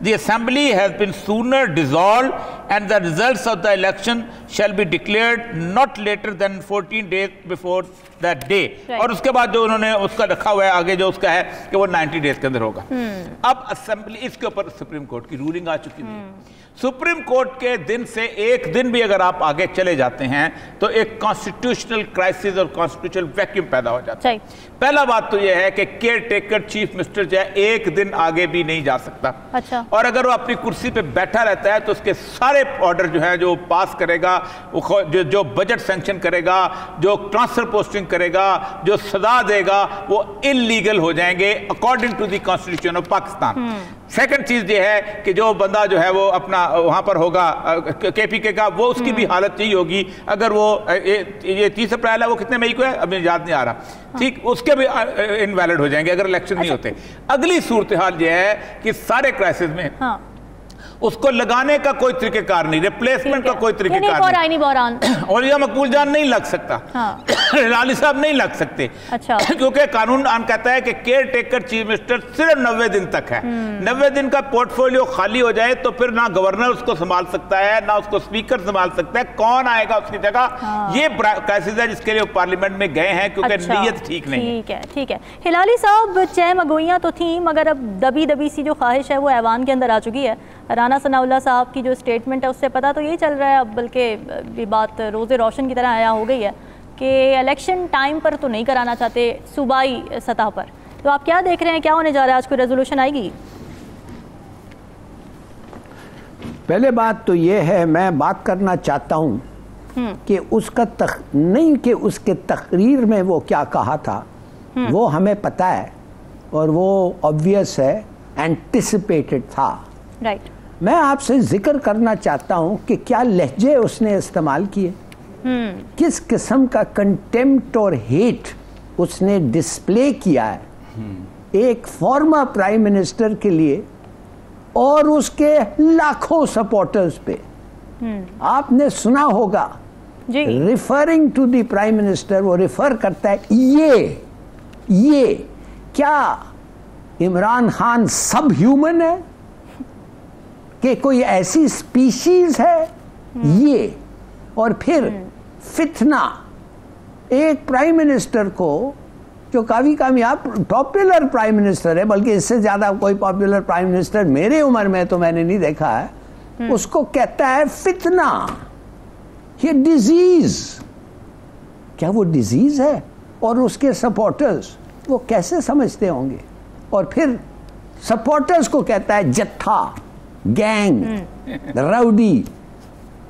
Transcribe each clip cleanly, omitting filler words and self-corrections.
the assembly has been sooner dissolved and the results of the election shall be declared not later than 14 days before that day. اور اس کے بعد جو انہوں نے اس کا رکھا ہوا ہے آگے جو اس کا ہے کہ وہ 90 days کے اندر ہوگا. اب اسمبلی اس کے اوپر سپریم کورٹ کی رولنگ آ چکی ہے. سپریم کورٹ کے دن سے ایک دن بھی اگر آپ آگے چلے جاتے ہیں تو ایک کانسٹیٹیوشنل کرائسس اور کانسٹیٹیوشنل ویکیوم پیدا ہو جاتا ہے. پہلا بات تو یہ ہے کہ کیئر ٹیکر چیف منسٹر جو ہے ایک دن آگے بھی نہیں جا سکتا. اور اگر وہ اپنی کرسی پہ بیٹھا رہتا ہے تو اس کے سارے آرڈر جو ہیں جو پاس کرے گا, جو بجٹ سینکشن کرے گا, جو ٹرانسفر پوسٹنگ کرے گا, جو سزا دے گا, وہ انلیگل ہو جائیں گے according to the constitution of Pakistan. Second چیز یہ ہے کہ جو بندہ جو ہے وہ اپنا وہاں پر ہوگا کے پی کے کا, وہ اس کی بھی حالت یہی ہوگی اگر وہ یہ 30 اپریل ہے, وہ کتنے مئی کو ہے ابھی یاد نہیں آ رہا, ٹھیک, اس کے بھی انویلڈ ہو جائیں گے اگر الیکشن نہیں ہوتے. اگلی صورتحال یہ ہے کہ سارے کرائسس میں اس کو لگانے کا کوئی طریقہ کار نہیں, ریپلیسمنٹ کا کوئی طریقہ کار نہیں. اولیاء مقبول جان نہیں لگ سکتا, ہلالی صاحب نہیں لگ سکتے, کیونکہ قانون کہتا ہے کہ کیئر ٹیکر چیف منسٹر صرف 90 دن تک ہے. 90 دن کا پورٹ فولیو خالی ہو جائے تو پھر نہ گورنر اس کو سنبھال سکتا ہے, نہ اس کو اسپیکر سنبھال سکتا ہے, کون آئے گا اس کی جگہ. یہ کرائسس ہے جس کے لیے وہ پارلیمنٹ میں گئے ہیں کیونکہ نیت ٹھیک نہیں ہے. ٹھیک ہے ہلالی صاحب, چھ مگوئیاں تو تھیں مگر اب دبی دبی سی جو خواہش ہے وہ ایوان کے اندر آ چکی ہے. رانا ثناء اللہ صاحب کی جو سٹیٹمنٹ ہے اس سے پتہ تو یہی چل رہا ہے, اب بلکہ یہ بات روز روشن کی طرح آیا ہو گئی ہے کہ الیکشن ٹائم پر تو نہیں کرانا چاہتے صوبائی سطح پر. تو آپ کیا دیکھ رہے ہیں, کیا ہونے جا رہا ہے, آج کوئی ریزولوشن آئے گی؟ پہلے بات تو یہ ہے, میں بات کرنا چاہتا ہوں کہ اس کا نہیں کہ اس کے تقریر میں وہ کیا کہا تھا, وہ ہمیں پتہ ہے اور وہ obvious ہے, اینٹیسپیٹڈ تھا. رائٹ. میں آپ سے ذکر کرنا چاہتا ہوں کہ کیا لہجے اس نے استعمال کیے, کس قسم کا کنٹیمپٹ اور ہیٹ اس نے ڈسپلے کیا ہے ایک فارمر پرائم منسٹر کے لیے اور اس کے لاکھوں سپورٹرز پہ. آپ نے سنا ہوگا referring to the prime minister, وہ ریفر کرتا ہے یہ کیا عمران خان سب ہیومن ہے, کہ کوئی ایسی سپیشیز ہے یہ. اور پھر فتنہ ایک پرائم منسٹر کو جو کافی کامیاب پاپولر پرائم منسٹر ہے, بلکہ اس سے زیادہ کوئی پاپولر پرائم منسٹر میرے عمر میں تو میں نے نہیں دیکھا ہے, اس کو کہتا ہے فتنہ, یہ ڈیزیز. کیا وہ ڈیزیز ہے؟ اور اس کے سپورٹرز وہ کیسے سمجھتے ہوں گے؟ اور پھر سپورٹرز کو کہتا ہے جتھا, گینگ, راؤڈی,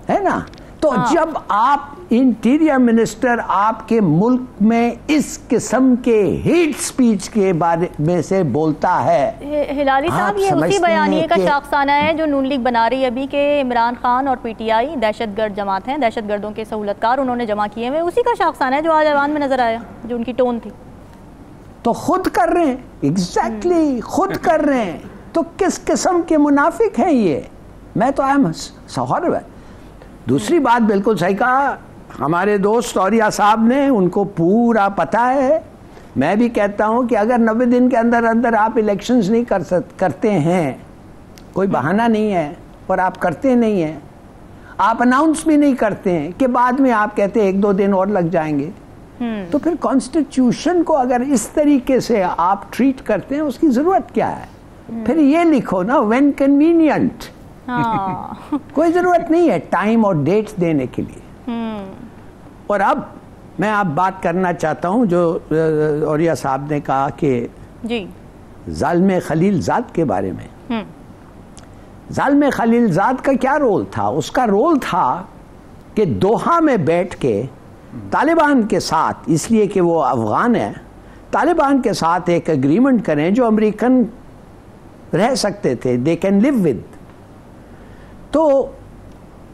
ہے نا. تو جب آپ انٹیریئر منسٹر آپ کے ملک میں اس قسم کے ہیٹ سپیچ کے بارے میں سے بولتا ہے, ہلالی صاحب یہ اسی بیانیے کا شاخسانہ ہے جو نون لیگ بنا رہی ہے ابھی کہ عمران خان اور پی ٹی آئی دہشت گرد جماعت ہیں, دہشت گردوں کے سہولت کار انہوں نے جمع کیے ہوئے, اسی کا شاخسانہ ہے جو آج ایوان میں نظر آیا, جو ان کی ٹون تھی. تو خود کر رہے ہیں, ایگزیکٹلی خود کر رہے ہیں. تو کس قسم کے منافق ہیں یہ؟ میں تو سہر. دوسری بات بالکل صحیح کہا ہمارے دوست اوریہ صاحب نے, ان کو پورا پتہ ہے. میں بھی کہتا ہوں کہ اگر 90 دن کے اندر اندر آپ الیکشنز نہیں کرتے ہیں, کوئی بہانہ نہیں ہے, اور آپ کرتے نہیں ہیں, آپ اناؤنس بھی نہیں کرتے ہیں کہ بعد میں آپ کہتے ہیں 1-2 دن اور لگ جائیں گے, تو پھر کانسٹیٹیوشن کو اگر اس طریقے سے آپ ٹریٹ کرتے ہیں اس کی ضرورت کیا ہے؟ پھر یہ لکھو نا وین کنوینئنٹ. کوئی ضرورت نہیں ہے ٹائم اور ڈیٹس دینے کے لیے. اور اب میں آپ بات کرنا چاہتا ہوں جو اوریہ صاحب نے کہا کہ ظالم خلیل زاد کے بارے میں. ظالم خلیل زاد کا کیا رول تھا؟ اس کا رول تھا کہ دوحہ میں بیٹھ کے طالبان کے ساتھ, اس لیے کہ وہ افغان ہیں, طالبان کے ساتھ ایک اگریمنٹ کریں جو امریکن رہ سکتے تھے, they can live with. تو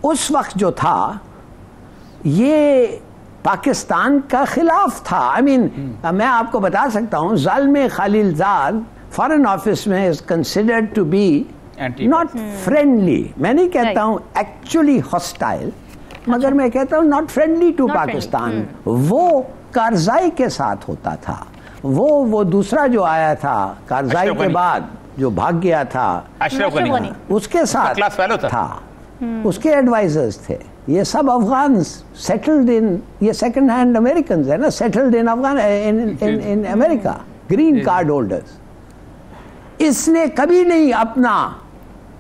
اس وقت جو تھا یہ پاکستان کا خلاف تھا. میں آپ کو بتا سکتا ہوں ظالم خلیل زاد فارن آفس میں is considered to be not friendly. میں نہیں کہتا ہوں ایکچولی hostile, مگر میں کہتا ہوں not friendly to پاکستان. وہ کارزائی کے ساتھ ہوتا تھا, وہ دوسرا جو آیا تھا کارزائی کے بعد جو بھاگ گیا تھا, اشرف غنی, اس کے ساتھ تھا, اس کے ایڈوائزرز تھے. یہ سب افغان سیٹلڈ ان، یہ سیکنڈ ہینڈ امریکنز ہے نا، سیٹلڈ ان افغان ان امریکہ، گرین کارڈ ہولڈرز. اس نے کبھی نہیں اپنا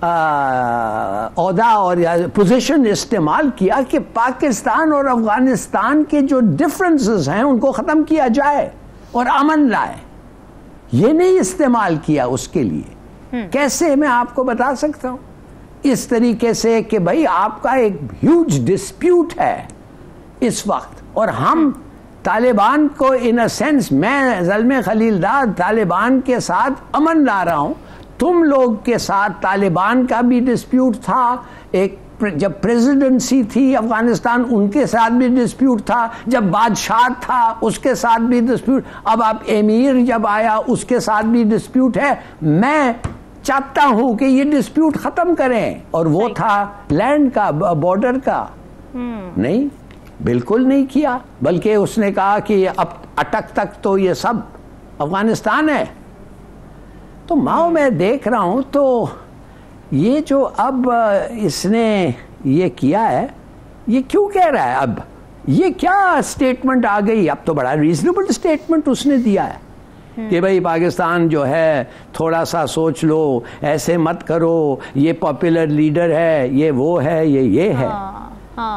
عہدہ اور پوزیشن استعمال کیا کہ پاکستان اور افغانستان کے جو ڈفرنسز ہیں ان کو ختم کیا جائے اور امن لائے. یہ نہیں استعمال کیا اس کے لیے. کیسے؟ میں آپ کو بتا سکتا ہوں. اس طریقے سے کہ بھائی آپ کا ایک ہیوج ڈسپیوٹ ہے اس وقت، اور ہم طالبان کو ان اے سینس، میں زلمے خلیلزاد طالبان کے ساتھ امن لا رہا ہوں. تم لوگ کے ساتھ طالبان کا بھی ڈسپیوٹ تھا، ایک جب پریزیڈنسی تھی افغانستان ان کے ساتھ بھی ڈسپیوٹ تھا، جب بادشاہ تھا اس کے ساتھ بھی ڈسپیوٹ، اب آپ امیر جب آیا اس کے ساتھ بھی ڈسپیوٹ ہے. میں چاہتا ہوں کہ یہ ڈسپیوٹ ختم کریں، اور وہ تھا لینڈ کا، بارڈر کا. نہیں، بالکل نہیں کیا، بلکہ اس نے کہا کہ اب اٹک تک تو یہ سب افغانستان ہے. تو ماؤ میں دیکھ رہا ہوں تو یہ جو اب اس نے یہ کیا ہے، یہ کیوں کہہ رہا ہے؟ اب یہ کیا سٹیٹمنٹ آ گئی؟ اب تو بڑا ریزنیبل سٹیٹمنٹ اس نے دیا ہے کہ بھائی پاکستان جو ہے تھوڑا سا سوچ لو، ایسے مت کرو، یہ پاپولر لیڈر ہے، یہ وہ ہے، یہ ہے.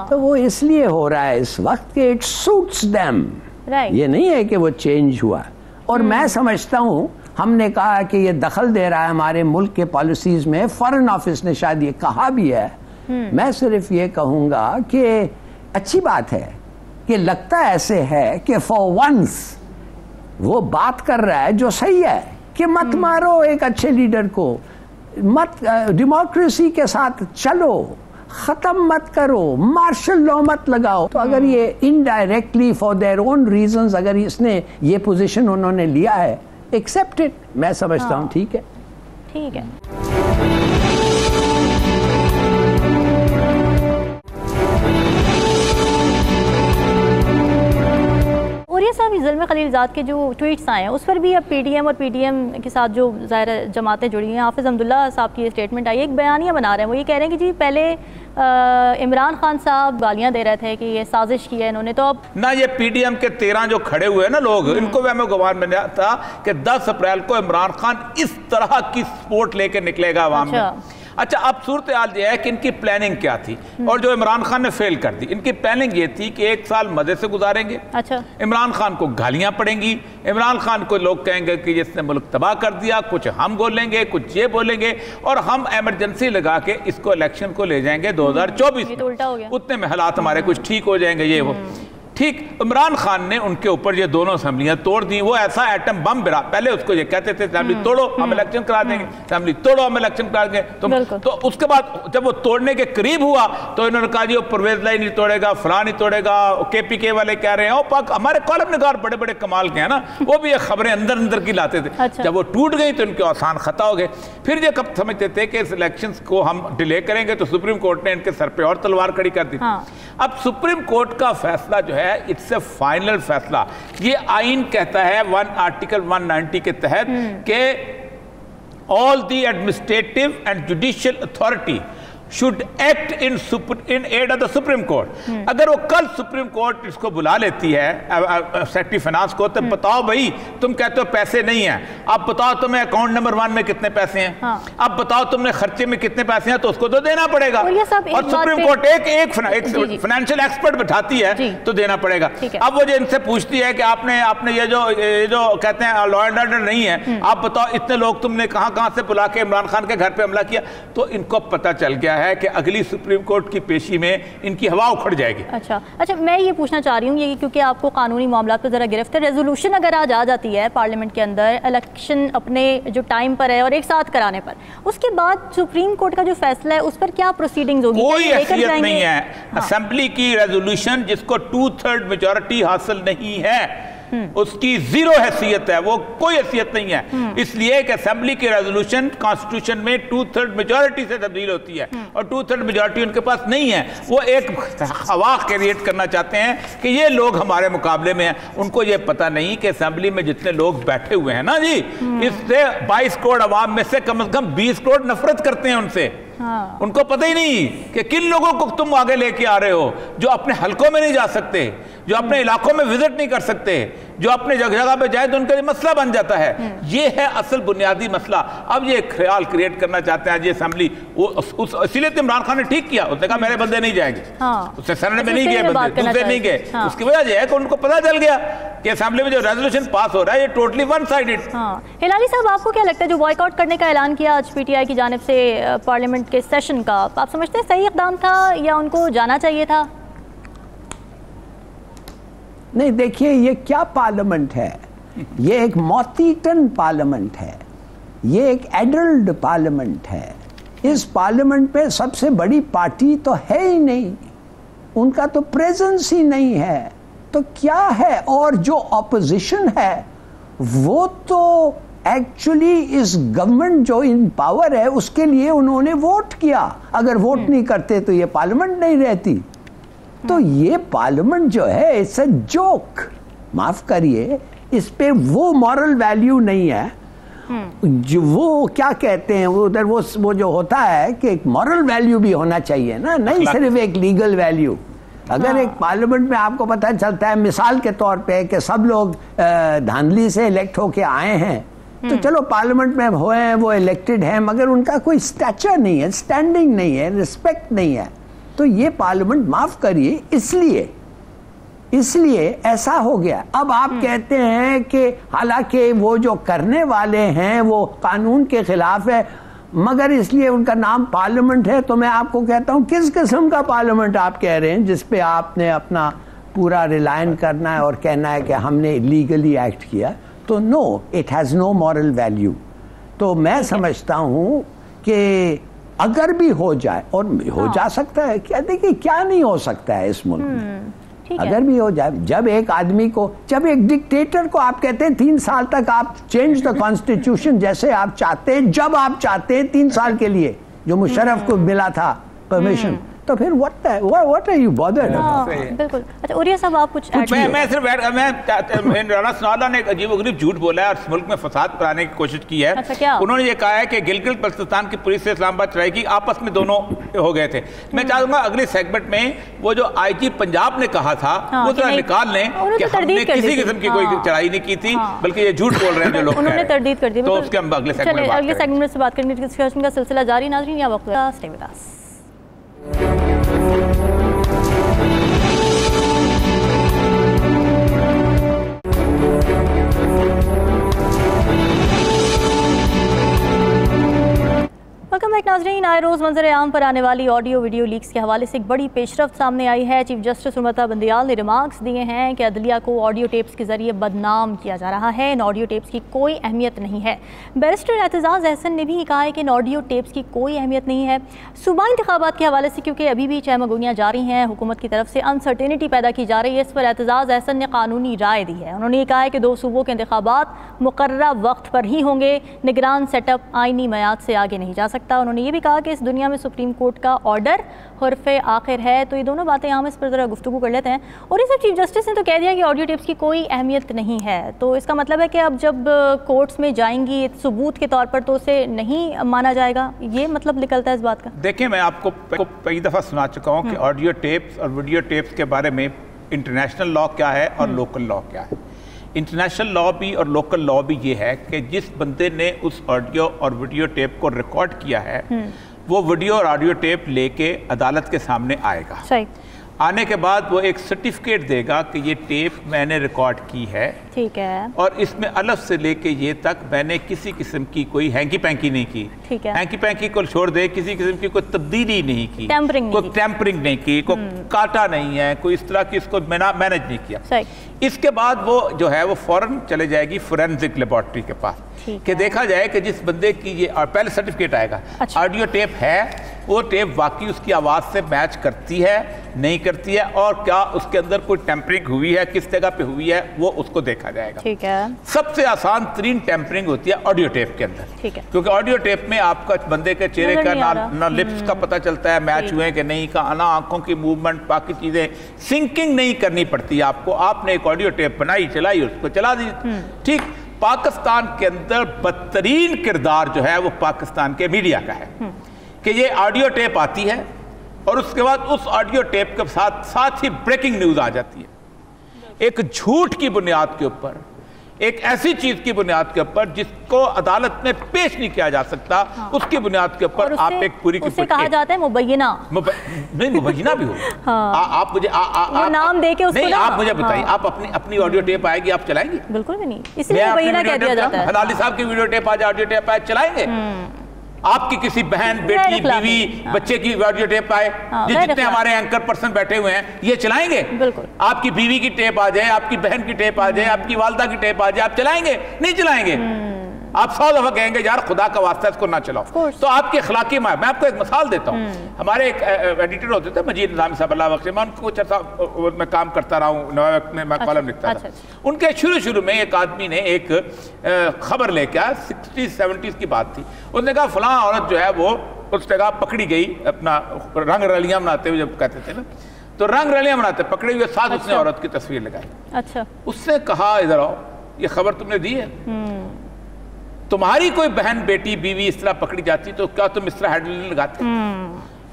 تو وہ اس لیے ہو رہا ہے اس وقت کہ اٹ سوٹس دیم. یہ نہیں ہے کہ وہ چینج ہوا. اور میں سمجھتا ہوں ہم نے کہا کہ یہ دخل دے رہا ہے ہمارے ملک کے پالیسیز میں، فارن آفس نے شاید یہ کہا بھی ہے. میں صرف یہ کہوں گا کہ اچھی بات ہے کہ لگتا ایسے ہے کہ فار ونس وہ بات کر رہا ہے جو صحیح ہے کہ مت مارو ایک اچھے لیڈر کو، مت ڈیموکریسی کے ساتھ چلو، ختم مت کرو، مارشل لاء مت لگاؤ. تو اگر یہ indirectly for their own reasons اگر اس نے یہ پوزیشن انہوں نے لیا ہے، ایکسپٹ اٹ. میں سمجھتا ہوں ٹھیک ہے. ٹھیک ہے. اوریہ صاحب، زلمے خلیلزاد کے جو ٹویٹس آئے ہیں اس پر بھی اب پی ڈی ایم اور پی ڈی ایم کے ساتھ جو ظاہر جماعتیں جڑی ہیں، حافظ حمداللہ صاحب کی یہ اسٹیٹمنٹ آئی ہے، ایک بیانیہ بنا رہے ہیں. وہ یہ کہہ رہے ہیں کہ جی پہلے عمران خان صاحب گالیاں دے رہے تھے کہ یہ سازش کی ہے انہوں نے، تو اب نہ یہ پی ڈی ایم کے 13 جو کھڑے ہوئے نا لوگ، ان کو وہم و گمان میں تھا کہ 10 اپریل کو عمران خان اس طرح کی سپورٹ لے کے نکلے گا عوام میں. اچھا، اب صورتحال یہ ہے کہ ان کی پلاننگ کیا تھی اور جو عمران خان نے فیل کر دی. ان کی پلاننگ یہ تھی کہ 1 سال مزے سے گزاریں گے. اچھا، عمران خان کو گالیاں پڑیں گی، عمران خان کو لوگ کہیں گے کہ جس نے ملک تباہ کر دیا، کچھ ہم بولیں گے، کچھ یہ بولیں گے، اور ہم ایمرجنسی لگا کے اس کو الیکشن کو لے جائیں گے 2024 میں. اتنے میں حالات ہمارے کچھ ٹھیک ہو جائیں گے. یہ وہ ٹھیک. عمران خان نے ان کے اوپر یہ دونوں اسمبلیاں توڑ دیں. وہ ایسا ایٹم بم برا، پہلے اس کو یہ کہتے تھے اسمبلی توڑو ہم الیکشن کرا دیں گے، اسمبلی توڑو ہم الیکشن کرا دیں گے. تو اس کے بعد جب وہ توڑنے کے قریب ہوا تو انہوں نے کہا جی وہ پرویز لائی نہیں توڑے گا، فلاں نہیں توڑے گا. کے پی کے والے کہہ رہے ہیں ہمارے کالم نگار بڑے بڑے کمال کے ہیں نا، وہ بھی یہ خبریں اندر اندر کی لاتے تھے. جب وہ ٹوٹ گئی تو ان کے آسان خطا ہو گئے. پھر یہ کب سمجھتے تھے کہ اس الیکشنز کو ہم ڈیلے کریں گے تو سپریم کورٹ نے ان کے سر پہ اور تلوار کھڑی کر دی. اب سپریم کورٹ کا فیصلہ جو ہے اٹس اے فائنل فیصلہ. یہ آئین کہتا ہے آرٹیکل 190 کے تحت کہ all the administrative and judicial authority should act in aid of the Supreme Court. اگر وہ کل سپریم کورٹ اس کو بلا لیتی ہے سیکرٹری فائنانس کو، تو بتاؤ بھائی تم کہتے ہو پیسے نہیں ہیں، اب بتاؤ تمہیں اکاؤنٹ نمبر 1 میں کتنے پیسے ہیں، اب بتاؤ تم نے خرچے میں کتنے پیسے ہیں، تو اس کو تو دینا پڑے گا. اور سپریم کورٹ ایک فائنینشیل ایکسپرٹ بٹھاتی ہے تو دینا پڑے گا. اب وہ جو ان سے پوچھتی ہے کہ آپ نے یہ جو کہتے ہیں لا اینڈ آرڈر نہیں ہے، آپ بتاؤ اتنے لوگ تم نے کہاں سے بلا کے عمران خان کے گھر پہ حملہ کیا، تو ان کو پتہ چل گیا ہے کہ اگلی سپریم کورٹ کی پیشی میں ان کی ہوا اکھڑ جائے گی. اچھا میں یہ پوچھنا چاہ رہی ہوں یہ کیونکہ آپ کو قانونی معاملات پہ ذرا گرفت ہے، ریزولوشن اگر آج آ جاتی ہے پارلیمنٹ کے اندر الیکشن اپنے جو ٹائم پر ہے اور ایک ساتھ کرانے پر، اس کے بعد سپریم کورٹ کا جو فیصلہ ہے اس پر کیا پروسیڈنگز ہوگی؟ کوئی حیثیت نہیں ہے. اسمبلی کی ریزولوشن جس کو 2/3 میجورٹی حاصل نہیں ہے اس کی زیرو حیثیت ہے، وہ کوئی حیثیت نہیں ہے. اس لیے کہ اسمبلی کی ریزولوشن کانسٹیٹیوشن میں 2/3 میجورٹی سے تبدیل ہوتی ہے اور 2/3 میجورٹی ان کے پاس نہیں ہے. وہ ایک ہوا کریٹ کرنا چاہتے ہیں کہ یہ لوگ ہمارے مقابلے میں ہیں. ان کو یہ پتہ نہیں کہ اسمبلی میں جتنے لوگ بیٹھے ہوئے ہیں نا جی، اس سے 22 کروڑ عوام میں سے کم از کم 20 کروڑ نفرت کرتے ہیں ان سے. ان کو پتہ ہی نہیں کہ کن لوگوں کو تم آگے لے کے آ رہے ہو، جو اپنے حلقوں میں نہیں جا سکتے، جو اپنے علاقوں میں وزٹ نہیں کر سکتے، جو اپنے جگہ پہ جائے تو ان کا یہ مسئلہ بن جاتا ہے۔ یہ ہے اصل بنیادی مسئلہ۔ اب یہ خیال کریٹ کرنا چاہتے ہیں یہ اسمبلی، اسی لیے عمران خان نے ٹھیک کیا، اس نے کہا میرے بندے نہیں جائیں گے، اس نے سینٹ میں نہیں گئے بندے، دوسرے نہیں گئے۔ اس کی وجہ یہ ہے کہ ان کو پتہ چل گیا کہ اسمبلی میں جو ریزولوشن پاس ہو رہا ہے یہ ٹوٹلی ون سائیڈڈ۔ ہلالی صاحب، آپ کو کیا لگتا ہے جو بوائیکاٹ کرنے کا اعلان کیا آج پی ٹی آئی کی جانب سے پارلیمنٹ کے سیشن کا، آپ سمجھتے ہیں صحیح اقدام تھا یا ان کو جانا چاہیے تھا؟ نہیں، دیکھیے یہ کیا پارلیمنٹ ہے، یہ ایک موتی ٹن پارلیمنٹ ہے، یہ ایک ایڈلڈ پارلیمنٹ ہے۔ اس پارلیمنٹ پہ سب سے بڑی پارٹی تو ہے ہی نہیں، ان کا تو پریزنس ہی نہیں ہے، تو کیا ہے؟ اور جو اپوزیشن ہے وہ تو ایکچولی اس گورنمنٹ جو ان پاور ہے اس کے لیے انہوں نے ووٹ کیا، اگر ووٹ نہیں کرتے تو یہ پارلیمنٹ نہیں رہتی۔ تو یہ پارلیمنٹ جو ہے اٹس اے جوک، معاف کریے، اس پہ وہ مورل ویلیو نہیں ہے جو وہ کیا کہتے ہیں وہ ادھر وہ جو ہوتا ہے کہ ایک مورل ویلیو بھی ہونا چاہیے نا، نہیں صرف ایک لیگل ویلیو۔ اگر ایک پارلیمنٹ میں آپ کو پتہ چلتا ہے مثال کے طور پہ کہ سب لوگ دھاندلی سے الیکٹ ہو کے آئے ہیں، تو چلو پارلیمنٹ میں ہوئے ہیں، وہ الیکٹڈ ہیں، مگر ان کا کوئی اسٹیچر نہیں ہے، اسٹینڈنگ نہیں ہے، رسپیکٹ نہیں ہے، تو یہ پارلیمنٹ معاف کریے اس لیے ایسا ہو گیا۔ اب آپ کہتے ہیں کہ حالانکہ وہ جو کرنے والے ہیں وہ قانون کے خلاف ہے، مگر اس لیے ان کا نام پارلیمنٹ ہے، تو میں آپ کو کہتا ہوں کس قسم کا پارلیمنٹ آپ کہہ رہے ہیں جس پہ آپ نے اپنا پورا ریلائن کرنا ہے اور کہنا ہے کہ ہم نے لیگلی ایکٹ کیا؟ تو no, it has no moral value. تو میں سمجھتا ہوں کہ اگر بھی ہو جائے، اور ہو جا سکتا ہے، کیا دیکھیے کیا نہیں ہو سکتا ہے اس ملک میں، اگر بھی ہو جائے، جب ایک آدمی کو، جب ایک ڈکٹیٹر کو آپ کہتے ہیں 3 سال تک آپ چینج دا کانسٹیٹیوشن جیسے آپ چاہتے ہیں، جب آپ چاہتے ہیں 3 سال کے لیے، جو مشرف کو ملا تھا پرمیشن، تو پھر what are you bothered about؟ بالکل۔ اچھا اوریہ صاحب، آپ کچھ میں صرف رانا ثناءاللہ نے عجیب و غریب جھوٹ بولا ہے اور اس ملک میں فساد کرانے کی کوشش کی ہے۔ انہوں نے یہ کہا ہے کہ گلگت بلتستان کی پولیس سے اسلام آباد چڑھائی کی، آپس میں دونوں ہو گئے تھے۔ میں چاہوں گا اگلے سیگمنٹ میں وہ جو آئی جی پنجاب نے کہا تھا وہ ذرا نکال لیں کہ ہم نے کسی قسم کی کوئی چڑھائی نہیں کی تھی، بلکہ یہ جھوٹ بول رہے ہیں جو لوگ، انہوں نے تردید کر دی۔ تو اس کے ہم اگلے سیگمنٹ میں سے بات کریں گے، ڈسکشن کا سلسلہ جاری۔ ناظرین، یا وقت stay with us. Welcome back ناظرین، آئے روز منظر عام پر آنے والی آڈیو ویڈیو لیکس کے حوالے سے ایک بڑی پیش رفت سامنے آئی ہے۔ چیف جسٹس امرتا بندیال نے ریمارکس دیے ہیں کہ عدلیہ کو آڈیو ٹیپس کے ذریعے بدنام کیا جا رہا ہے، ان آڈیو ٹیپس کی کوئی اہمیت نہیں ہے۔ بیرسٹر اعتزاز احسن نے بھی کہا ہے کہ ان آڈیو ٹیپس کی کوئی اہمیت نہیں ہے۔ صوبائی انتخابات کے حوالے سے کیونکہ ابھی بھی چہمگوئیاں جاری ہیں، حکومت کی طرف سے انسرٹینٹی پیدا کی جا رہی ہے، اس پر اعتزاز احسن نے قانونی رائے دی ہے۔ انہوں نے یہ کہا ہے کہ 2 صوبوں کے انتخابات مقررہ وقت پر ہی ہوں گے، نگران سیٹ اپ آئینی میعاد سے آگے نہیں جا سکتا۔ انہوں نے یہ بھی کہا کہ اس دنیا میں سپریم کورٹ کا آرڈر حرف آخر ہے۔ تو یہ دونوں باتیں ہم اس پر ذرا گفتگو کر لیتے ہیں۔ اور یہ سب چیف جسٹس نے تو کہہ دیا کہ آڈیو ٹیپس کی کوئی اہمیت نہیں ہے، تو اس کا مطلب ہے کہ اب جب کورٹس میں جائیں گی ثبوت کے طور پر تو اسے نہیں مانا جائے گا، یہ مطلب نکلتا ہے اس بات کا؟ دیکھیں، میں آپ کو کئی دفعہ سنا چکا ہوں کہ آڈیو ٹیپس اور ویڈیو ٹیپس کے بارے میں انٹرنیشنل لا کیا ہے اور لوکل لا کیا ہے۔ انٹرنیشنل لا بھی اور لوکل لا بھی یہ ہے کہ جس بندے نے اس آڈیو اور ویڈیو ٹیپ کو ریکارڈ کیا ہے وہ ویڈیو اور آڈیو ٹیپ لے کے عدالت کے سامنے آئے گا۔ آنے کے بعد وہ ایک سرٹیفکیٹ دے گا کہ یہ ٹیپ میں نے ریکارڈ کی ہے، ٹھیک ہے، اور اس میں الف سے لے کے یہ تک میں نے کسی قسم کی کوئی ہینکی پینکی نہیں کی، ہینکی پینکی کو چھوڑ دے، کسی قسم کی کوئی تبدیلی نہیں کی، کوئی ٹیمپرنگ نہیں کی، کوئی کاٹا نہیں ہے، کوئی اس طرح کی اس کو مینج نہیں کیا۔ اس کے بعد وہ جو ہے وہ فوراً چلے جائے گی فورینزک لیبارٹری کے پاس کہ دیکھا جائے کہ جس بندے کی یہ پہلے سرٹیفکیٹ آئے گا آڈیو ٹیپ ہے، وہ ٹیپ واقعی اس کی آواز سے میچ کرتی ہے نہیں کرتی ہے، اور کیا اس کے اندر کوئی ٹیمپرنگ ہوئی ہے، کس جگہ پہ ہوئی ہے، وہ اس کو دیکھا جائے گا۔ ٹھیک ہے، سب سے آسان ترین ٹیمپرنگ ہوتی ہے آڈیو ٹیپ کے اندر، کیونکہ آڈیو ٹیپ میں آپ کا بندے کے چہرے کا نہ لپس کا پتہ چلتا ہے میچ ہوئے کہ نہیں کا، نہ آنکھوں کی موومنٹ، باقی چیزیں سنکنگ نہیں کرنی پڑتی آپ کو۔ آپ نے ایک آڈیو ٹیپ بنائی، چلائی، اس کو چلا دی، ٹھیک۔ پاکستان کے اندر بدترین کردار جو ہے وہ پاکستان کے میڈیا کا ہے، کہ یہ آڈیو ٹیپ آتی ہے اور اس کے بعد اس آڈیو ٹیپ کے ساتھ ہی بریکنگ نیوز آ جاتی ہے، ایک جھوٹ کی بنیاد کے اوپر، ایک ایسی چیز کی بنیاد کے اوپر جس کو عدالت میں پیش نہیں کیا جا سکتا، اس کی بنیاد کے اوپر آپ ایک پوری کی اسے کہا جاتا ہے مبینہ، نہیں مبینہ بھی ہو، آپ مجھے نام دے کے اس کو، نہیں آپ مجھے بتائیں، آپ اپنی آڈیو ٹیپ آئے گی آپ چلائیں گی؟ بالکل بھی نہیں، اس لیے مبینہ کہہ دیا جاتا ہے۔ حلالی صاحب کی ویڈیو ٹیپ آ جائے، آڈیو ٹیپ آئے، چلائیں گے؟ آپ کی کسی بہن، بیٹی، بیوی، بچے کی آڈیو ٹیپ آئے، جتنے ہمارے اینکر پرسن بیٹھے ہوئے ہیں یہ چلائیں گے؟ بالکل۔ آپ کی بیوی کی ٹیپ آ جائے، آپ کی بہن کی ٹیپ آ جائے، آپ کی والدہ کی ٹیپ آ جائے، آپ چلائیں گے؟ نہیں چلائیں گے۔ آپ 100 دفعہ کہیں گے یار خدا کا واسطہ اس کو نہ چلاؤ، تو آپ کی اخلاقی میں آپ کو ایک مثال دیتا ہوں۔ ہمارے ایک ایڈیٹر ہوتے تھے مجید نظامی صاحب، اللہ بخشے، میں ان کو کچھ عرصہ میں کام کرتا رہا ہوں، نوائے وقت میں کالم لکھتا تھا۔ ان کے شروع میں ایک آدمی نے ایک خبر لے کے 60s 70s کی بات تھی، اس نے کہا فلاں عورت جو ہے وہ اس جگہ پکڑی گئی، اپنا رنگ رلیاں مناتے ہوئے، جب کہتے تھے نا، تو رنگ رلیاں مناتے پکڑے ہوئے، ساتھ اس نے عورت کی تصویر لگائی۔ اچھا، اس نے کہا ادھر آؤ، یہ خبر تم نے دی ہے؟ تمہاری کوئی بہن، بیٹی، بیوی اس طرح پکڑی جاتی تو کیا تم اس طرح ہیڈل لگاتے؟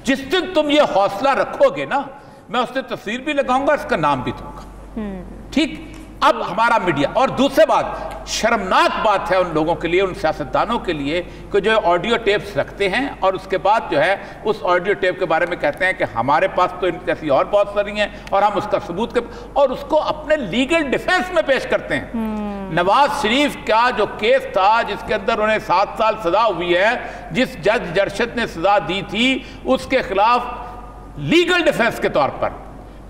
جس دن تم یہ حوصلہ رکھو گے نا، میں اس نے تصویر بھی لگاؤں گا، اس کا نام بھی دوں گا۔ ٹھیک، اب ہمارا میڈیا، اور دوسرے بات شرمناک بات ہے ان لوگوں کے لیے، ان سیاستدانوں کے لیے، کہ جو آڈیو ٹیپس رکھتے ہیں اور اس کے بعد جو ہے اس آڈیو ٹیپ کے بارے میں کہتے ہیں کہ ہمارے پاس تو ان جیسی اور بہت ساری ہیں اور ہم اس کا ثبوت اور اس کو اپنے لیگل ڈیفینس میں پیش کرتے ہیں۔ نواز شریف کا جو کیس تھا جس کے اندر انہیں 7 سال سزا ہوئی ہے، جس جج جرشد نے سزا دی تھی، اس کے خلاف لیگل ڈیفینس کے طور پر،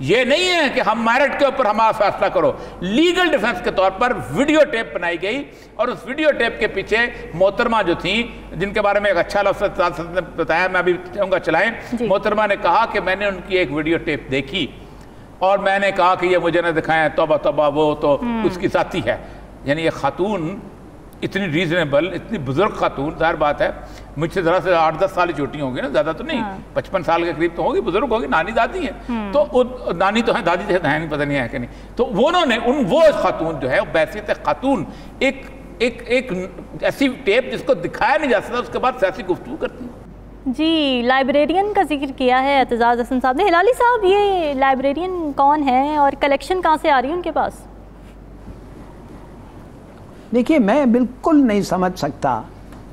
یہ نہیں ہے کہ ہم میرٹ کے اوپر ہمارا فیصلہ کرو، لیگل ڈیفینس کے طور پر ویڈیو ٹیپ بنائی گئی، اور اس ویڈیو ٹیپ کے پیچھے محترمہ جو تھیں، جن کے بارے میں ایک اچھا لفظ نے بتایا، میں ابھی چاہوں گا چلائیں، محترمہ نے کہا کہ میں نے ان کی ایک ویڈیو ٹیپ دیکھی اور میں نے کہا کہ یہ مجھے نہ دکھائیں، توبہ توبہ، وہ تو اس کی ذاتی ہے۔ یعنی یہ خاتون اتنی ریزنیبل، اتنی بزرگ خاتون، ظاہر بات ہے مجھ سے ذرا سے 8-10 سال چھوٹی ہوں گی نا، زیادہ تو نہیں، 55 سال کے قریب تو ہوگی، بزرگ ہوگی، نانی دادی ہیں، تو نانی تو ہیں، دادی تو ہیں نہیں، پتہ نہیں ہے کہ نہیں، تو انہوں نے وہ خاتون جو ہے بحیثیت خاتون ایک ایسی ٹیپ جس کو دکھایا نہیں جا سکتا، اس کے بعد سیاسی گفتگو کرتی ہیں۔ جی، لائبریرین کا ذکر کیا ہے اعتزاز حسن صاحب نے۔ ہلالی صاحب، یہ لائبریرین کون ہیں اور کلیکشن کہاں سے آ رہی ہے ان کے پاس؟ دیکھیے، میں بالکل نہیں سمجھ سکتا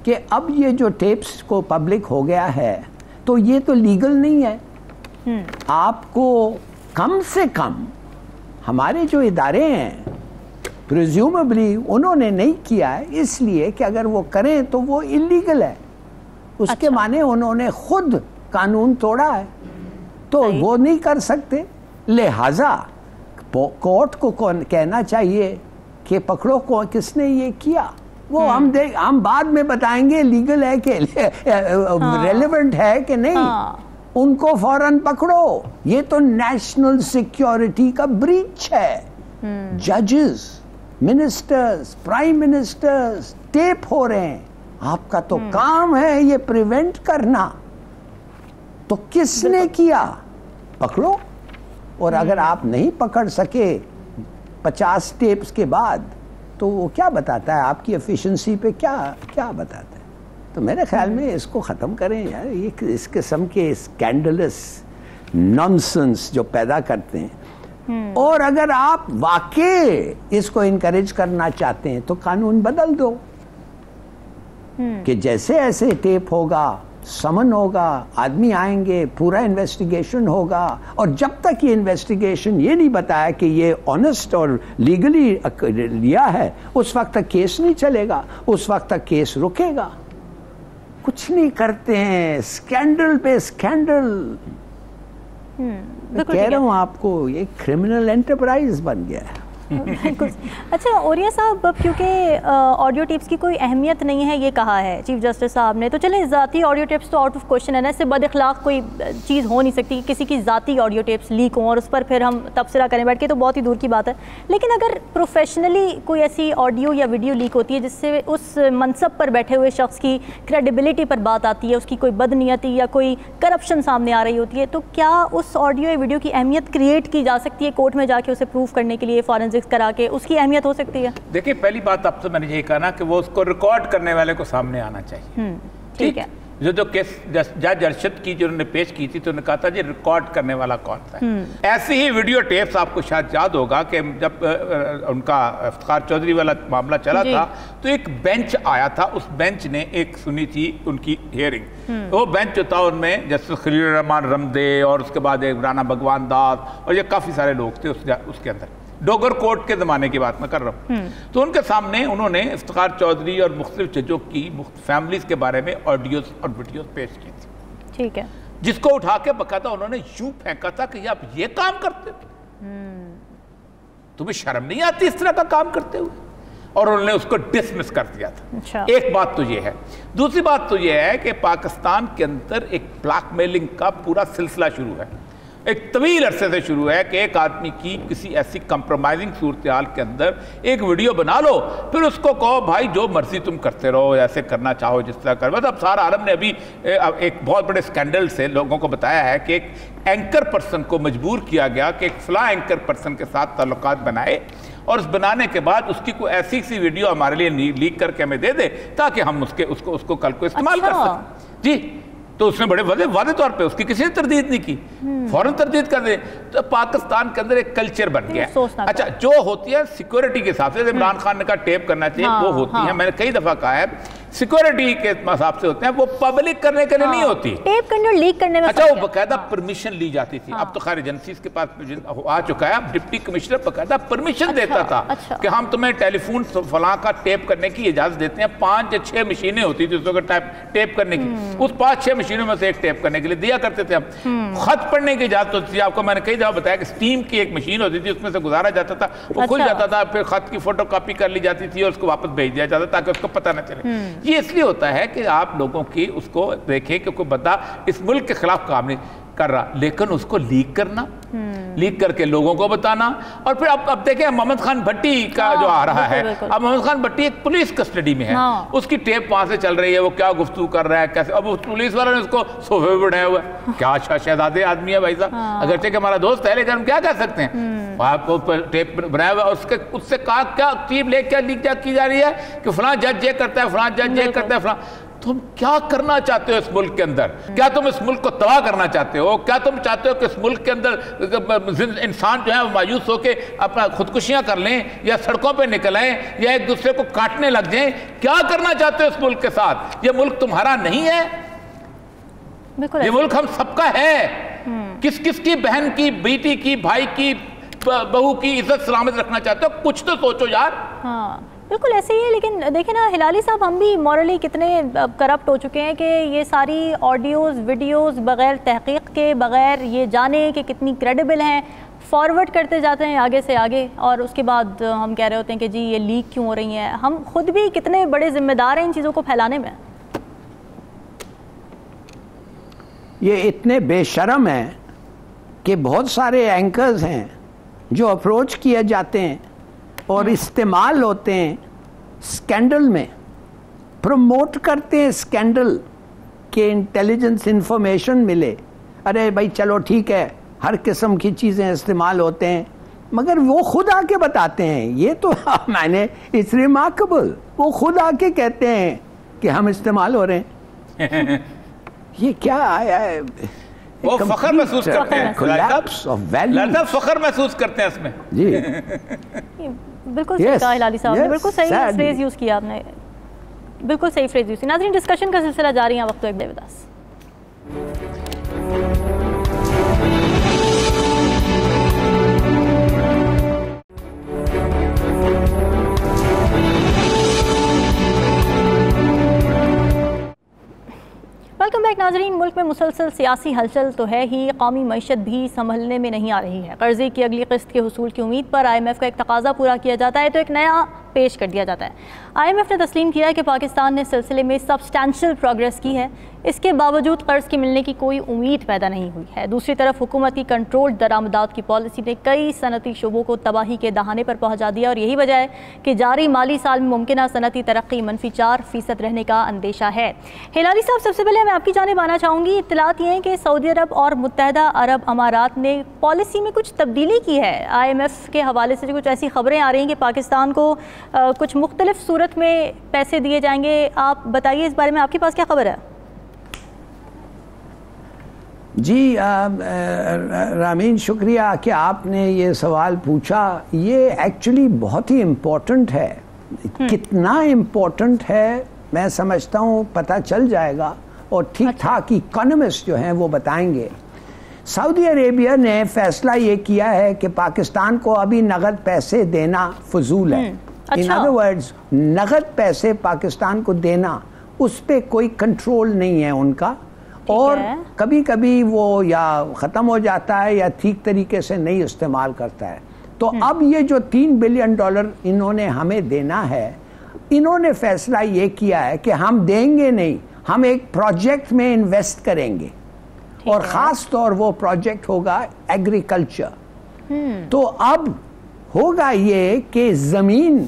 کہ اب یہ جو ٹیپس کو پبلک ہو گیا ہے تو یہ تو لیگل نہیں ہے۔ آپ کو کم سے کم ہمارے جو ادارے ہیں پریزیومبلی انہوں نے نہیں کیا ہے، اس لیے کہ اگر وہ کریں تو وہ انلیگل ہے، اس کے معنی انہوں نے خود قانون توڑا ہے، تو وہ نہیں کر سکتے۔ لہٰذا کورٹ کو کہنا چاہیے کہ پکڑو کو کس نے یہ کیا، وہ ہم بعد میں بتائیں گے لیگل ہے کہ ریلیونٹ ہے کہ نہیں، ان کو فوراً پکڑو۔ یہ تو نیشنل سیکیورٹی کا بریچ ہے۔ ججز، منسٹرز، پرائم منسٹرز ٹیپ ہو رہے ہیں، آپ کا تو کام ہے یہ پریونٹ کرنا، تو کس نے کیا؟ پکڑو۔ اور اگر آپ نہیں پکڑ سکے 50 ٹیپس کے بعد تو وہ کیا بتاتا ہے آپ کی ایفیشنسی پہ، کیا بتاتا ہے؟ تو میرے خیال میں اس کو ختم کریں یار، یہ اس قسم کے اسکینڈلس نانسنس جو پیدا کرتے ہیں، اور اگر آپ واقعی اس کو انکریج کرنا چاہتے ہیں تو قانون بدل دو کہ جیسے ایسے ٹیپ ہوگا، سمن ہوگا، آدمی آئیں گے، پورا انویسٹیگیشن ہوگا، اور جب تک یہ انویسٹیگیشن یہ نہیں بتایا کہ یہ آنسٹ اور لیگلی لیا ہے، اس وقت تک کیس نہیں چلے گا، اس وقت تک کیس رکے گا۔ کچھ نہیں کرتے ہیں، اسکینڈل پہ اسکینڈل۔ میں کہہ رہا ہوں آپ کو، یہ کرمنل انٹرپرائز بن گیا ہے۔ اچھا اوریہ صاحب، کیونکہ آڈیو ٹیپس کی کوئی اہمیت نہیں ہے یہ کہا ہے چیف جسٹس صاحب نے، تو چلیں ذاتی آڈیو ٹیپس تو آؤٹ آف کوشچن ہے نا، اس سے بد اخلاق کوئی چیز ہو نہیں سکتی کہ کسی کی ذاتی آڈیو ٹیپس لیک ہوں اور اس پر پھر ہم تبصرہ کریں بیٹھ کے، تو بہت ہی دور کی بات ہے۔ لیکن اگر پروفیشنلی کوئی ایسی آڈیو یا ویڈیو لیک ہوتی ہے جس سے اس منصب پر بیٹھے ہوئے شخص کی کریڈیبلٹی پر بات آتی ہے، اس کی کوئی بدنیتی یا کوئی کرپشن سامنے آ رہی ہوتی ہے، تو کیا اس آڈیو یا ویڈیو کی اہمیت کریٹ کی جا سکتی ہے کورٹ میں جا کے اسے پروف کرنے کے لیے، فورنزک کرا کے اس کی اہمیت ہو سکتی ہے؟ دیکھیں، پہلی بات آپ سے میں نے یہ کہا نا کہ وہ اس کو ریکارڈ کرنے والے کو سامنے آنا چاہیے، ٹھیک ہے، جو کیس جج ارشد کی جو انہوں نے پیش کی تھی تو انہوں نے کہا تھا جی ریکارڈ کرنے والا کون تھا. ایسی ہی ویڈیو ٹیپس آپ کو شاید یاد ہوگا کہ جب ان کا افتخار چودھری والا معاملہ چلا تھا تو ایک بینچ آیا تھا, اس بینچ نے ایک سنی تھی ان کی ہیئرنگ. وہ بینچ جو تھا ان میں جسٹس خلیل الرحمان رمدے اور اس کے بعد ایک رانا بھگوان داس اور یہ کافی سارے لوگ تھے اس کے اندر, ڈوگر کوٹ کے زمانے کی بات میں کر رہا ہوں. تو ان کے سامنے انہوں نے افتخار چودھری اور مختلف ججوں کی فیملیز کے بارے میں آڈیوز اور ویڈیوز پیش کی تھی. ٹھیک ہے, جس کو اٹھا کے باقاعدہ انہوں نے یوں پھینکا تھا کہ آپ یہ کام کرتے ہو, تمہیں شرم نہیں آتی اس طرح کا کام کرتے ہوئے, اور انہوں نے اس کو ڈسمس کر دیا تھا. ایک بات تو یہ ہے. دوسری بات تو یہ ہے کہ پاکستان کے اندر ایک بلیک میلنگ کا پورا سلسلہ شروع ہے, ایک طویل عرصے سے شروع ہے کہ ایک آدمی کی کسی ایسی کمپرومائزنگ صورتحال کے اندر ایک ویڈیو بنا لو, پھر اس کو کہو بھائی جو مرضی تم کرتے رہو, ایسے کرنا چاہو جس طرح کرو. اب سارا عالم نے ابھی ایک بہت بڑے اسکینڈل سے لوگوں کو بتایا ہے کہ ایک اینکر پرسن کو مجبور کیا گیا کہ ایک فلاں اینکر پرسن کے ساتھ تعلقات بنائے, اور اس بنانے کے بعد اس کی کوئی ایسی سی ویڈیو ہمارے لیے لیک کر کے ہمیں دے دے تاکہ ہم اس کو کل کو استعمال کر سکیں. جی, تو اس نے بڑے واضح طور پہ اس کی کسی نے تردید نہیں کی, فوراً تردید کر دے. تو پاکستان کے اندر ایک کلچر بن گیا ہے. اچھا, جو ہوتی ہے سیکورٹی کے حساب سے, عمران خان نے کہا ٹیپ کرنا چاہیے, وہ ہوتی ہیں, میں نے کئی دفعہ کہا ہے سیکورٹی کے حساب سے ہوتے ہیں, وہ پبلک کرنے کے لیے نہیں ہوتی, ٹیپ کرنے اور لیک کرنے میں. اچھا, وہ باقاعدہ پرمیشن لی جاتی تھی. اب تو خیر ایجنسیز کے پاس آ چکا ہے, اب ڈپٹی کمشنر باقاعدہ پرمیشن دیتا تھا کہ ہم تمہیں ٹیلی فون فلاں کا ٹیپ کرنے کی اجازت دیتے ہیں. 5 یا 6 مشینیں ہوتی تھی اس وقت ٹیپ کرنے کی, اس 5-6 مشینوں میں سے ایک ٹیپ کرنے کے لیے دیا کرتے تھے ہم. خط پڑھنے کی اجازت ہوتی تھی. آپ کو میں نے کئی دفعہ بتایا کہ اسٹیم کی ایک مشین ہوتی تھی, اس میں سے گزارا جاتا تھا, وہ کھل جاتا تھا, پھر خط کی فوٹو کاپی کر لی جاتی تھی اور اس کو واپس بھیج دیا جاتا تاکہ اس کو پتہ نہ چلے. یہ اس لیے ہوتا ہے کہ آپ لوگوں کی اس کو دیکھیں کہ کوئی بندہ اس ملک کے خلاف کام نہیں کر رہا, لیکن اس کو لیک کرنا, لیک کر کے لوگوں کو بتانا. اور پھر اب دیکھیں محمد خان بھٹی کا جو آ رہا ہے, اب محمد خان بھٹی ایک پولیس کسٹڈی میں ہے, اس کی ٹیپ وہاں سے چل رہی ہے, وہ کیا گفتگو کر رہا ہے کیسے, اب پولیس والوں نے اس کو صوفے پہ بٹھایا ہوا ہے. کیا شہزادے آدمی ہے بھائی صاحب, اگرچہ کہ ہمارا دوست ہے لیکن ہم کیا کہہ سکتے ہیں. آپ کو ٹیپ بنایا ہوا, اس سے کیا ٹیپ لے کے لیک کی جا رہی ہے کہ فلاں جج یہ کرتا ہے, فلاں جج یہ کرتا ہے, فلاں. تم کیا کرنا چاہتے ہو اس ملک کے اندر؟ کیا تم اس ملک کو تباہ کرنا چاہتے ہو؟ کیا تم چاہتے ہو کہ اس ملک کے اندر انسان جو ہے وہ مایوس ہو کے اپنا خودکشیاں کر لیں یا سڑکوں پہ نکل آئیں یا ایک دوسرے کو کاٹنے لگ جائیں؟ کیا کرنا چاہتے ہو اس ملک کے ساتھ؟ یہ ملک تمہارا نہیں ہے, یہ ملک ہم سب کا ہے. کس کس کی بہن کی, بیٹی کی, بھائی کی, بہو کی عزت سلامت رکھنا چاہتے ہو؟ کچھ تو سوچو یار. بالکل ایسے ہی ہے. لیکن دیکھیں نا ہلالی صاحب, ہم بھی مورلی کتنے کرپٹ ہو چکے ہیں کہ یہ ساری آڈیوز ویڈیوز بغیر تحقیق کے, بغیر یہ جانے کہ کتنی کریڈیبل ہیں, فارورڈ کرتے جاتے ہیں آگے سے آگے, اور اس کے بعد ہم کہہ رہے ہوتے ہیں کہ جی یہ لیک کیوں ہو رہی ہیں. ہم خود بھی کتنے بڑے ذمہ دار ہیں ان چیزوں کو پھیلانے میں. یہ اتنے بے شرم ہیں کہ بہت سارے اینکرز ہیں جو اپروچ کیے جاتے ہیں اور استعمال ہوتے ہیں اسکینڈل میں, پروموٹ کرتے ہیں اسکینڈل کہ انٹیلیجنس انفارمیشن ملے. ارے بھائی چلو ٹھیک ہے, ہر قسم کی چیزیں استعمال ہوتے ہیں, مگر وہ خود آ کے بتاتے ہیں. یہ تو میں نے اٹس ریمارکیبل, وہ خود آ کے کہتے ہیں کہ ہم استعمال ہو رہے ہیں. یہ کیا آیا ہے, وہ فخر محسوس کرتے ہیں, فخر محسوس کرتے ہیں اس میں. جی بالکل صحیح کہا ہلالی صاحب نے, بالکل صحیح فریز یوز کیا آپ نے, بالکل صحیح فریز یوز کی. ناظرین ڈسکشن کا سلسلہ جاری ہے, وقت تو ایک بے بداس. ویلکم بیک ناظرین. ملک میں مسلسل سیاسی ہلچل تو ہے ہی, قومی معیشت بھی سنبھلنے میں نہیں آ رہی ہے. قرضے کی اگلی قسط کے حصول کی امید پر IMF کا ایک تقاضا پورا کیا جاتا ہے تو ایک نیا پیش کر دیا جاتا ہے. IMF نے تسلیم کیا ہے کہ پاکستان نے سلسلے میں سبسٹینشل پروگریس کی ہے, اس کے باوجود قرض کے ملنے کی کوئی امید پیدا نہیں ہوئی ہے. دوسری طرف حکومت کی کنٹرول درآمدات کی پالیسی نے کئی صنعتی شعبوں کو تباہی کے دہانے پر پہنچا دیا, اور یہی وجہ ہے کہ جاری مالی سال میں ممکنہ صنعتی ترقی -4% رہنے کا اندیشہ ہے. ہلالی صاحب, سب سے پہلے میں آپ کی جانب آنا چاہوں گی. اطلاعات یہ ہیں کہ سعودی عرب اور متحدہ عرب امارات نے پالیسی میں کچھ تبدیلی کی ہے. IMF کے حوالے سے کچھ ایسی خبریں آ رہی ہیں کہ پاکستان کو کچھ مختلف صورت میں پیسے دیے جائیں گے. آپ بتائیے اس بارے میں, آپ کے پاس کیا خبر ہے؟ جی رامین، شکریہ کہ آپ نے یہ سوال پوچھا. یہ ایکچولی بہت ہی امپورٹنٹ ہے. کتنا امپورٹنٹ ہے میں سمجھتا ہوں پتہ چل جائے گا، اور ٹھیک ٹھاک اکانومسٹ جو ہیں وہ بتائیں گے. سعودی عربیہ نے فیصلہ یہ کیا ہے کہ پاکستان کو ابھی نقد پیسے دینا فضول ہے. ان ادر ورڈز نقد پیسے پاکستان کو دینا، اس پہ کوئی کنٹرول نہیں ہے ان کا، اور کبھی کبھی وہ یا ختم ہو جاتا ہے یا ٹھیک طریقے سے نہیں استعمال کرتا ہے. تو اب یہ جو $3 بلین انہوں نے ہمیں دینا ہے، انہوں نے فیصلہ یہ کیا ہے کہ ہم دیں گے نہیں، ہم ایک پروجیکٹ میں انویسٹ کریں گے، اور خاص طور وہ پروجیکٹ ہوگا ایگریکلچر. تو اب ہوگا یہ کہ زمین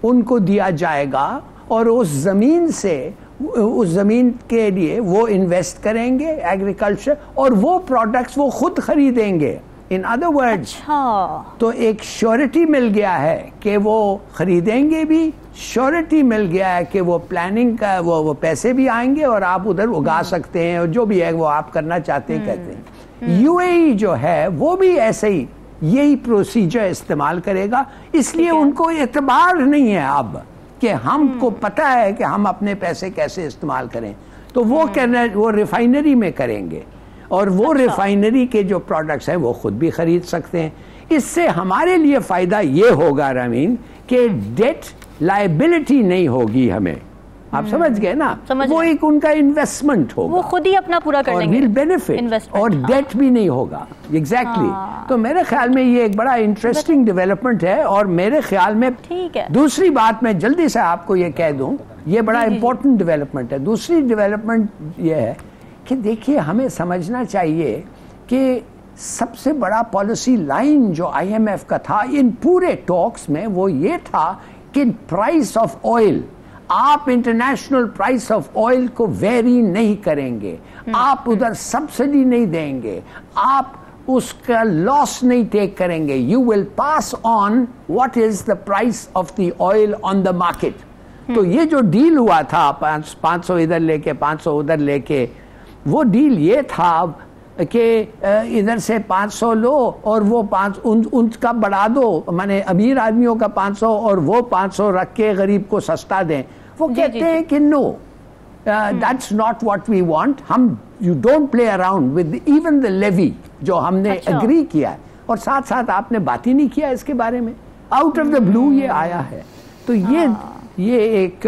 ان کو دیا جائے گا، اور اس زمین کے لیے وہ انویسٹ کریں گے ایگریکلچر، اور وہ پروڈکٹس وہ خود خریدیں گے. ان ادر ورڈز تو ایک شیورٹی مل گیا ہے کہ وہ خریدیں گے بھی، شیورٹی مل گیا ہے کہ وہ پلاننگ کا وہ پیسے بھی آئیں گے، اور آپ ادھر اگا سکتے ہیں، اور جو بھی ہے وہ آپ کرنا چاہتے ہیں کہتے ہیں. یو اے ای جو ہے وہ بھی ایسے ہی یہی پروسیجر استعمال کرے گا. اس لیے ان کو اعتبار نہیں ہے اب کہ ہم کو پتہ ہے کہ ہم اپنے پیسے کیسے استعمال کریں. تو وہ ریفائنری میں کریں گے، اور وہ ریفائنری کے جو پروڈکٹس ہیں وہ خود بھی خرید سکتے ہیں. اس سے ہمارے لیے فائدہ یہ ہوگا رامین کہ ڈیٹ لائبلٹی نہیں ہوگی ہمیں. آپ سمجھ گئے نا، وہ ایک ان کا انویسٹمنٹ ہوگا، وہ خود ہی اپنا پورا کر لیں گے، اور بینیفٹ، اور ڈیٹ بھی نہیں ہوگا. ایگزیکٹلی. تو میرے خیال میں یہ ایک بڑا انٹرسٹنگ ڈیولپمنٹ ہے. اور میرے خیال میں دوسری بات میں جلدی سے آپ کو یہ کہہ دوں، یہ بڑا امپورٹنٹ ڈیولپمنٹ ہے. دوسری ڈیولپمنٹ یہ ہے کہ دیکھیے ہمیں سمجھنا چاہیے کہ سب سے بڑا پالیسی لائن جو آئی ایم ایف کا تھا ان پورے ٹاکس میں، وہ یہ تھا کہ پرائس آف آئل، آپ انٹرنیشنل پرائس آف آئل کو ویری نہیں کریں گے، آپ ادھر سبسڈی نہیں دیں گے، آپ اس کا لاس نہیں ٹیک کریں گے. You will pass on what is the price of the oil on the market. تو یہ جو ڈیل ہوا تھا 500 ادھر لے کے 500 ادھر لے کے، وہ ڈیل یہ تھا کہ ادھر سے 500 لو اور وہ ان کا بڑھا دو، مانے امیر آدمیوں کا 500 اور وہ 500 رکھ کے غریب کو سستا دیں. وہ کہتے ہیں کہ no, that's not what we want. ہم you don't play around with even the levy جو ہم نے اگری کیا ہے، اور ساتھ ساتھ آپ نے بات ہی نہیں کیا اس کے بارے میں. آؤٹ آف دا بلو یہ آیا ہے. تو یہ ایک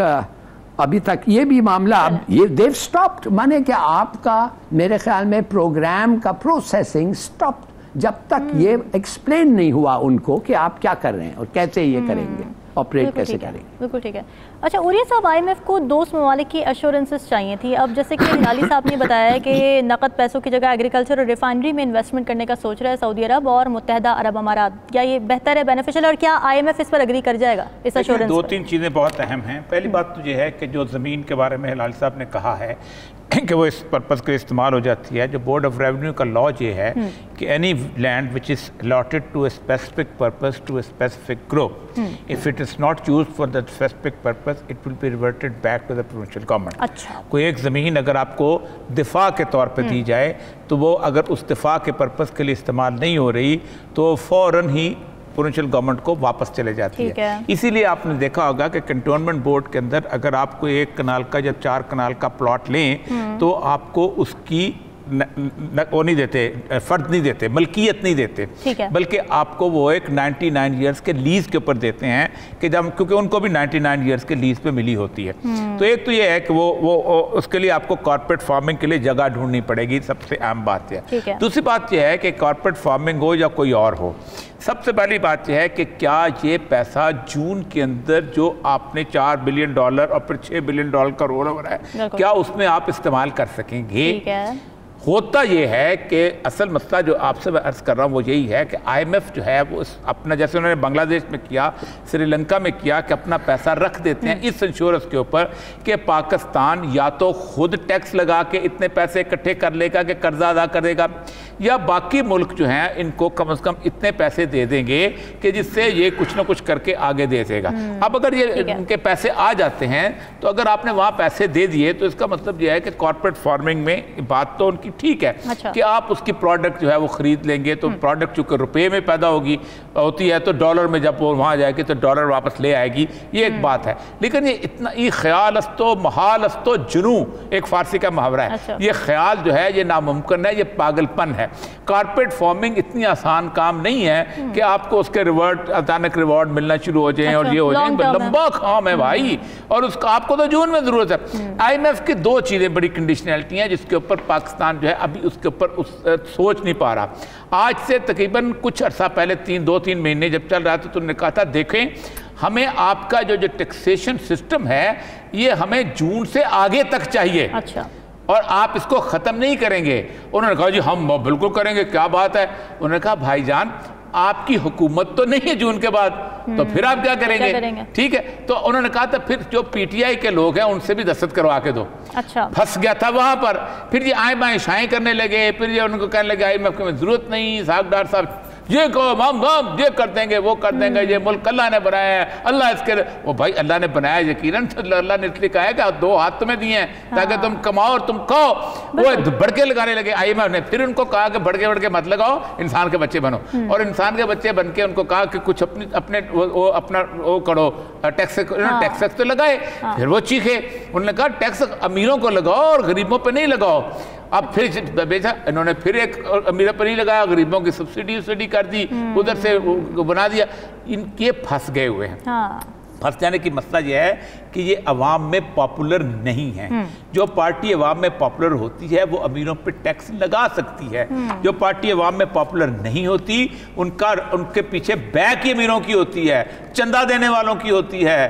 ابھی تک یہ بھی معاملہ اب یہ they've stopped، مانے کہ آپ کا میرے خیال میں پروگرام کا پروسیسنگ stopped جب تک یہ ایکسپلین نہیں ہوا ان کو کہ آپ کیا کر رہے ہیں اور کیسے یہ کریں گے، آپریٹ کیسے کریں گے. بالکل ٹھیک ہے. اچھا اوریہ صاحب، آئی ایم ایف کو دوست ممالک کی ایشورنسز چاہیے تھی. اب جیسے کہ ہلالی صاحب نے بتایا ہے کہ نقد پیسوں کی جگہ ایگریکلچر اور ریفائنری میں انویسٹمنٹ کرنے کا سوچ رہا ہے سعودی عرب اور متحدہ عرب امارات. کیا یہ بہتر ہے، بینیفیشل، اور کیا آئی ایم ایف اس پر اگری کر جائے گا اس ایشورنس؟ 2-3 چیزیں بہت اہم ہیں. پہلی بات تو یہ ہے کہ جو زمین کے بارے میں ہلالی صاحب نے کہا ہے کہ وہ اس پرپز کے استعمال ہو جاتی ہے، جو بورڈ آف ریونیو کا لا یہ ہے کہ any land which is allotted to a specific purpose to a specific group, if it is not used for that specific purpose, it will be reverted back to the provincial government. کوئی ایک زمین اگر آپ کو دفاع کے طور پہ دی جائے تو وہ اگر اس دفاع کے پرپز کے لیے استعمال نہیں ہو رہی تو فوراً ہی پروونشل گورنمنٹ کو واپس چلے جاتی ہے. اسی لیے آپ نے دیکھا ہوگا کہ کنٹونمنٹ بورڈ کے اندر اگر آپ کو 1 کنال کا یا 4 کنال کا پلاٹ لیں تو آپ کو اس کی وہ نہیں دیتے، فرد نہیں دیتے، ملکیت نہیں دیتے، بلکہ آپ کو وہ ایک 99 ایئرز کے لیز کے اوپر دیتے ہیں کہ جب کیونکہ ان کو بھی 99 ایئرز کے لیز پہ ملی ہوتی ہے. تو ایک تو یہ ہے کہ وہ اس کے لیے آپ کو کارپوریٹ فارمنگ کے لیے جگہ ڈھونڈنی پڑے گی، سب سے اہم بات ہے. دوسری بات یہ ہے کہ کارپوریٹ فارمنگ ہو یا کوئی اور ہو، سب سے پہلی بات یہ ہے کہ کیا یہ پیسہ جون کے اندر جو آپ نے $4 بلین اور پھر $6 بلین کا رول اوور ہے، کیا اس میں آپ استعمال کر سکیں گے؟ ہوتا یہ ہے کہ اصل مسئلہ جو آپ سے میں عرض کر رہا ہوں وہ یہی ہے کہ آئی ایم ایف جو ہے وہ اپنا، جیسے انہوں نے بنگلہ دیش میں کیا، سری لنکا میں کیا، کہ اپنا پیسہ رکھ دیتے ہیں اس انشورنس کے اوپر کہ پاکستان یا تو خود ٹیکس لگا کے اتنے پیسے اکٹھے کر لے گا کہ قرضہ ادا کر دے گا، یا باقی ملک جو ہیں ان کو کم از کم اتنے پیسے دے دیں گے کہ جس سے یہ کچھ نہ کچھ کر کے آگے دے دے گا. اب اگر یہ ان کے پیسے آ جاتے ہیں تو اگر آپ نے وہاں پیسے دے دیے تو اس کا مطلب یہ ہے کہ کارپوریٹ فارمنگ میں بات تو ان کی ٹھیک ہے کہ آپ اس کی پروڈکٹ جو ہے وہ خرید لیں گے, تو پروڈکٹ چونکہ روپے میں پیدا ہوتی ہے تو ڈالر میں جب وہ وہاں جائے گی تو ڈالر واپس لے آئے گی, یہ ایک بات ہے. لیکن یہ اتنا یہ خیال استو محال استو جنو ایک فارسی کا محاورہ ہے, یہ خیال جو ہے یہ ناممکن ہے, یہ پاگل پن ہے. کارپوریٹ فارمنگ اتنی آسان کام نہیں ہے کہ آپ کو اس کے اچانک ریوارڈ ملنا شروع ہو جائیں اور یہ ہو جائیں, لمبا کام ہے بھائی, اور اس کا آپ کو تو جون میں ضرورت ہے. آئی ایم ایف کی دو چیزیں بڑی کنڈیشنلٹی ہیں جس کے اوپر پاکستان جو ہے ابھی اس کے اوپر سوچ نہیں پا رہا. آج سے تقریباً کچھ عرصہ پہلے 2-3 مہینے جب چل رہا تھا تو انہوں نے کہا تھا دیکھیں ہمیں آپ کا جو ٹیکسیشن سسٹم ہے یہ ہمیں جون سے آگے تک چاہیے اور آپ اس کو ختم نہیں کریں گے. انہوں نے کہا جی ہم بالکل کریں گے, کیا بات ہے. انہوں نے کہا بھائی جان آپ کی حکومت تو نہیں ہے جون کے بعد, تو پھر آپ کیا کریں گے؟ ٹھیک ہے, تو انہوں نے کہا تھا پھر جو پی ٹی آئی کے لوگ ہیں ان سے بھی دستخط کروا کے دو. پھنس گیا تھا وہاں پر. پھر یہ آئیں بائیں شائیں کرنے لگے, پھر یہ ان کو کہنے لگے آئی ایم ایف میں ضرورت نہیں, صاحب ڈار صاحب یہ کہو ہم یہ کر دیں گے وہ کر دیں گے, یہ ملک اللہ نے بنایا ہے, اللہ اس کے وہ بھائی اللہ نے بنایا یقیناً, اللہ نے اس لیے کہا ہے کہ 2 ہاتھ تمہیں دیے ہیں تاکہ تم کماؤ اور تم کھاؤ. وہ بڑکے لگانے لگے آئی ایم ایف نے. پھر ان کو کہا کہ بڑکے مت لگاؤ, انسان کے بچے بنو, اور انسان کے بچے بن کے ان کو کہا کہ کچھ اپنا وہ کرو, ٹیکس تو لگائے. پھر وہ چیخے, انہوں نے کہا ٹیکس امیروں کو لگاؤ اور غریبوں پہ نہیں لگاؤ. اب پھر بیچا انہوں نے پھر ایک امیروں پر نہیں لگایا, غریبوں کی سبسڈی کر دی, ادھر سے بنا دیا. ان کے پھنس گئے ہوئے ہیں. پھنس جانے کی مسئلہ یہ ہے کہ یہ عوام میں پاپولر نہیں ہے. جو پارٹی عوام میں پاپولر ہوتی ہے وہ امیروں پہ ٹیکس لگا سکتی ہے. جو پارٹی عوام میں پاپولر نہیں ہوتی ان کے پیچھے بیک ہی امیروں کی ہوتی ہے, چندہ دینے والوں کی ہوتی ہے,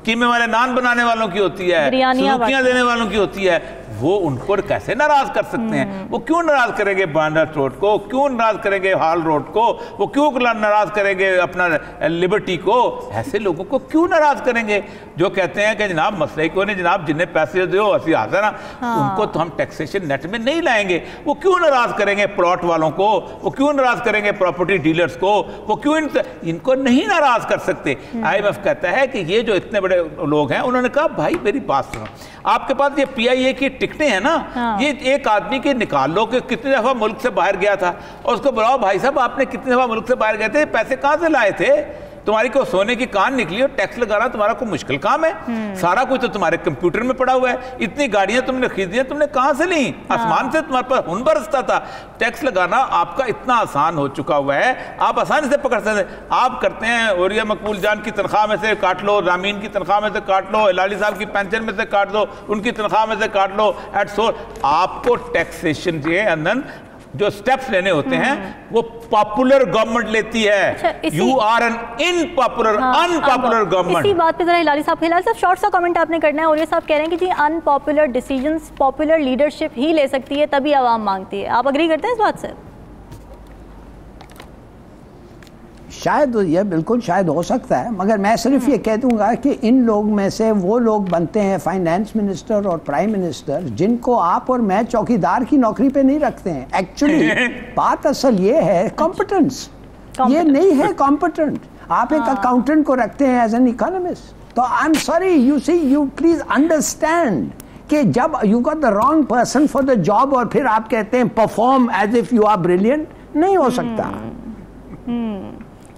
قیمے والے نان بنانے والوں کی ہوتی ہے, سلوکیاں دینے والوں کی ہوتی ہے. وہ ان کو کیسے ناراض کر سکتے ہیں؟ وہ کیوں ناراض کریں گے بانڈر روڈ کو, کیوں ناراض کریں گے ہال روڈ کو, وہ کیوں ناراض کریں گے اپنا لبرٹی کو؟ ایسے لوگوں کو کیوں ناراض کریں گے جو کہتے ہیں کہ جناب مسئلہ کوئی نہیں, جناب جنہیں پیسے دیو اسی حاضر ہیں, ان کو تو ہم ٹیکسیشن نیٹ میں نہیں لائیں گے. وہ کیوں ناراض کریں گے پلاٹ والوں کو, وہ کیوں ناراض کریں گے پراپرٹی ڈیلرز کو, وہ کیوں ان کو نہیں ناراض کر سکتے. آئی ایم ایف کہتا ہے کہ یہ جو اتنے بڑے لوگ ہیں, انہوں نے کہا بھائی میری بات سنو, آپ کے پاس یہ پی آئی اے کی ٹکٹیں ہیں نا, یہ ایک آدمی کے نکال لو کہ کتنی دفعہ ملک سے باہر گیا تھا, اور اس کو بلاؤ بھائی صاحب آپ نے کتنی دفعہ ملک سے باہر گئے تھے, پیسے کہاں سے لائے تھے, تمہاری کو سونے کی کان نکلی اور ٹیکس لگانا تمہارا کوئی مشکل کام ہے؟ سارا کچھ تو تمہارے کمپیوٹر میں پڑا ہوا ہے. اتنی گاڑیاں تم نے خریدی ہیں, تم نے کہاں سے لیں؟ آسمان سے تمہارے پر خون برستا تھا. ٹیکس لگانا آپ کا اتنا آسان ہو چکا ہوا ہے, آپ آسانی سے پکڑ سکتے ہیں. آپ کرتے ہیں اوریہ مقبول جان کی تنخواہ میں سے کاٹ لو, رامین کی تنخواہ میں سے کاٹ لو, ہلالی صاحب کی پینشن میں سے کاٹ دو, ان کی تنخواہ میں سے کاٹ لو, ایٹ سور آپ کو ٹیکسیشن کے اندر جو سٹیپس لینے ہوتے ہیں وہ پاپولر گورنمنٹ لیتی ہے. You are an unpopular government. اسی بات پہ ذرا ہلالی صاحب شارٹ سا کمنٹ آپ نے کرنا ہے. اور یہ صاحب کہہ رہے ہیں کہ جی ان پاپولر ڈیسیجنز پاپولر لیڈرشپ ہی لے سکتی ہے, تبھی عوام مانگتی ہے. آپ اگری کرتے ہیں اس بات سے؟ شاید یہ بالکل شاید ہو سکتا ہے, مگر میں صرف یہ کہہ دوں گا کہ ان لوگ میں سے وہ لوگ بنتے ہیں فائنانس منسٹر اور پرائم منسٹر جن کو آپ اور میں چوکیدار کی نوکری پہ نہیں رکھتے ہیں. ایکچولی بات اصل یہ ہے کمپٹنس, یہ نہیں ہے کمپٹنٹ. آپ ایک اکاؤنٹنٹ کو رکھتے ہیں ایز این اکانومسٹ, تو I am sorry, you see you please understand کہ جب you got the wrong person for the job اور پھر آپ کہتے ہیں perform as if you are brilliant, نہیں ہو سکتا.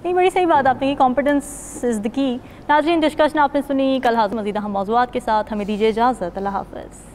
یہ بڑی صحیح بات آپ نے کی, کمپٹنس از دی کی. ناظرین ڈسکشن آپ نے سنی, کل حاضر مزید اہم موضوعات کے ساتھ. ہمیں دیجیے اجازت, اللہ حافظ.